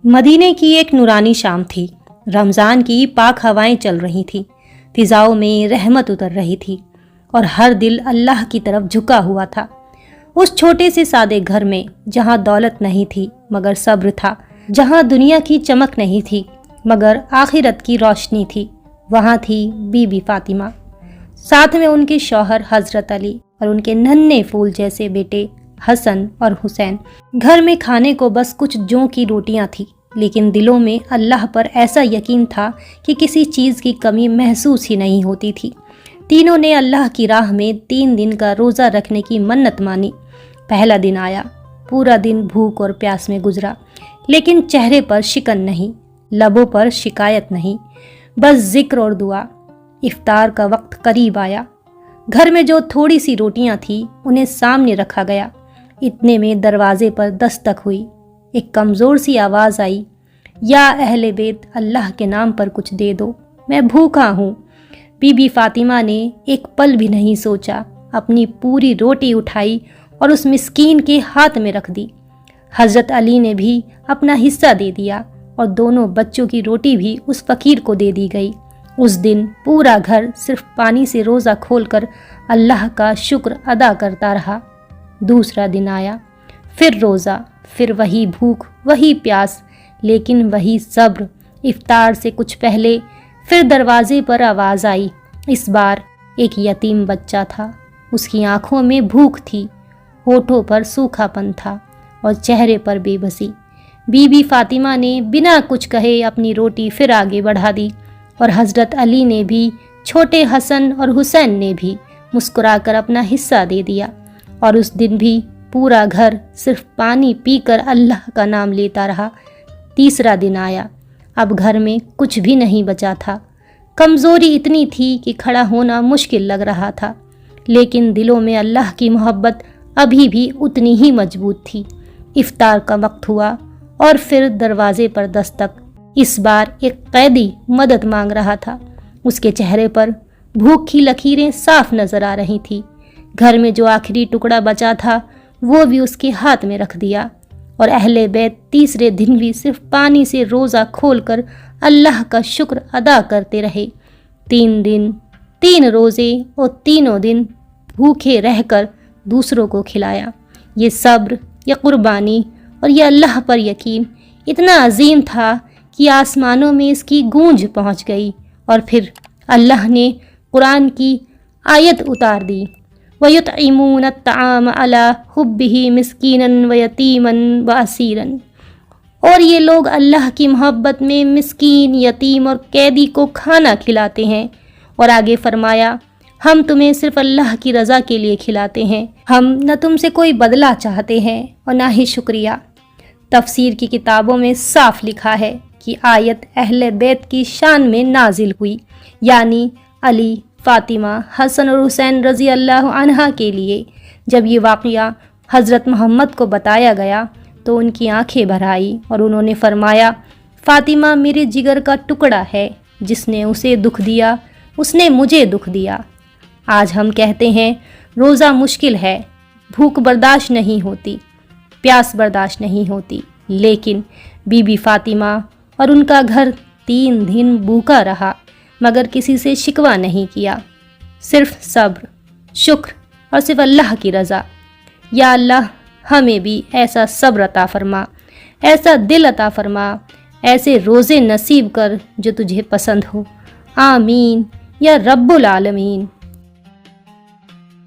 मदीने की एक नूरानी शाम थी। रमज़ान की पाक हवाएं चल रही थीं, फिजाओं में रहमत उतर रही थी और हर दिल अल्लाह की तरफ झुका हुआ था। उस छोटे से सादे घर में जहाँ दौलत नहीं थी मगर सब्र था, जहाँ दुनिया की चमक नहीं थी मगर आखिरत की रोशनी थी, वहाँ थी बीबी फातिमा। साथ में उनके शौहर हज़रत अली और उनके नन्हे फूल जैसे बेटे हसन और हुसैन। घर में खाने को बस कुछ जौ की रोटियां थी, लेकिन दिलों में अल्लाह पर ऐसा यकीन था कि किसी चीज़ की कमी महसूस ही नहीं होती थी। तीनों ने अल्लाह की राह में 3 दिन का रोज़ा रखने की मन्नत मानी। पहला दिन आया, पूरा दिन भूख और प्यास में गुजरा, लेकिन चेहरे पर शिकन नहीं, लबों पर शिकायत नहीं, बस जिक्र और दुआ। इफ्तार का वक्त करीब आया। घर में जो थोड़ी सी रोटियां थी उन्हें सामने रखा गया। इतने में दरवाजे पर दस्तक हुई। एक कमज़ोर सी आवाज़ आई, या अहले बैत, अल्लाह के नाम पर कुछ दे दो, मैं भूखा हूँ। बीबी फातिमा ने एक पल भी नहीं सोचा, अपनी पूरी रोटी उठाई और उस मिस्कीन के हाथ में रख दी। हज़रत अली ने भी अपना हिस्सा दे दिया और दोनों बच्चों की रोटी भी उस फ़कीर को दे दी गई। उस दिन पूरा घर सिर्फ पानी से रोज़ा खोलकर अल्लाह का शुक्र अदा करता रहा। दूसरा दिन आया, फिर रोज़ा, फिर वही भूख, वही प्यास, लेकिन वही सब्र। इफ्तार से कुछ पहले फिर दरवाजे पर आवाज़ आई। इस बार एक यतीम बच्चा था। उसकी आंखों में भूख थी, होठों पर सूखापन था और चेहरे पर बेबसी। बीबी फातिमा ने बिना कुछ कहे अपनी रोटी फिर आगे बढ़ा दी और हज़रत अली ने भी, छोटे हसन और हुसैन ने भी मुस्कुराकर अपना हिस्सा दे दिया। और उस दिन भी पूरा घर सिर्फ पानी पीकर अल्लाह का नाम लेता रहा। तीसरा दिन आया। अब घर में कुछ भी नहीं बचा था। कमज़ोरी इतनी थी कि खड़ा होना मुश्किल लग रहा था, लेकिन दिलों में अल्लाह की मोहब्बत अभी भी उतनी ही मजबूत थी। इफ्तार का वक्त हुआ और फिर दरवाजे पर दस्तक। इस बार एक कैदी मदद मांग रहा था। उसके चेहरे पर भूख की लकीरें साफ नजर आ रही थी। घर में जो आखिरी टुकड़ा बचा था वो भी उसके हाथ में रख दिया और अहले बैत तीसरे दिन भी सिर्फ पानी से रोज़ा खोलकर अल्लाह का शुक्र अदा करते रहे। 3 दिन, 3 रोज़े और तीनों दिन भूखे रहकर दूसरों को खिलाया। ये सब्र, ये कुर्बानी और ये अल्लाह पर यकीन इतना अजीम था कि आसमानों में इसकी गूंज पहुंच गई। और फिर अल्लाह ने कुरान की आयत उतार दी, वयुतइमून अत्ताम अला हुब्बिही मिस्कीनन व यतीमन व असीरन। और ये लोग अल्लाह की मोहब्बत में मिस्कीन, यतीम और कैदी को खाना खिलाते हैं। और आगे फरमाया, हम तुम्हें सिर्फ अल्लाह की रज़ा के लिए खिलाते हैं, हम न तुमसे कोई बदला चाहते हैं और ना ही शुक्रिया। तफसीर की किताबों में साफ लिखा है कि आयत अहले बैत की शान में नाजिल हुई, यानी अली, फातिमा, हसन और हुसैन रज़ी अल्लाह अन्हा के लिए। जब ये वाक़या हज़रत मोहम्मद को बताया गया तो उनकी आंखें भर आई और उन्होंने फरमाया, फातिमा मेरे जिगर का टुकड़ा है, जिसने उसे दुख दिया उसने मुझे दुख दिया। आज हम कहते हैं रोज़ा मुश्किल है, भूख बर्दाश्त नहीं होती, प्यास बर्दाश्त नहीं होती, लेकिन बीबी फातिमा और उनका घर 3 दिन भूखा रहा मगर किसी से शिकवा नहीं किया, सिर्फ सब्र, शुक्र और सिर्फ अल्लाह की रज़ा। या अल्लाह हमें भी ऐसा सब्र अता फरमा, ऐसा दिल अता फरमा, ऐसे रोज़े नसीब कर जो तुझे पसंद हो। आमीन या रब्बुल आलमीन।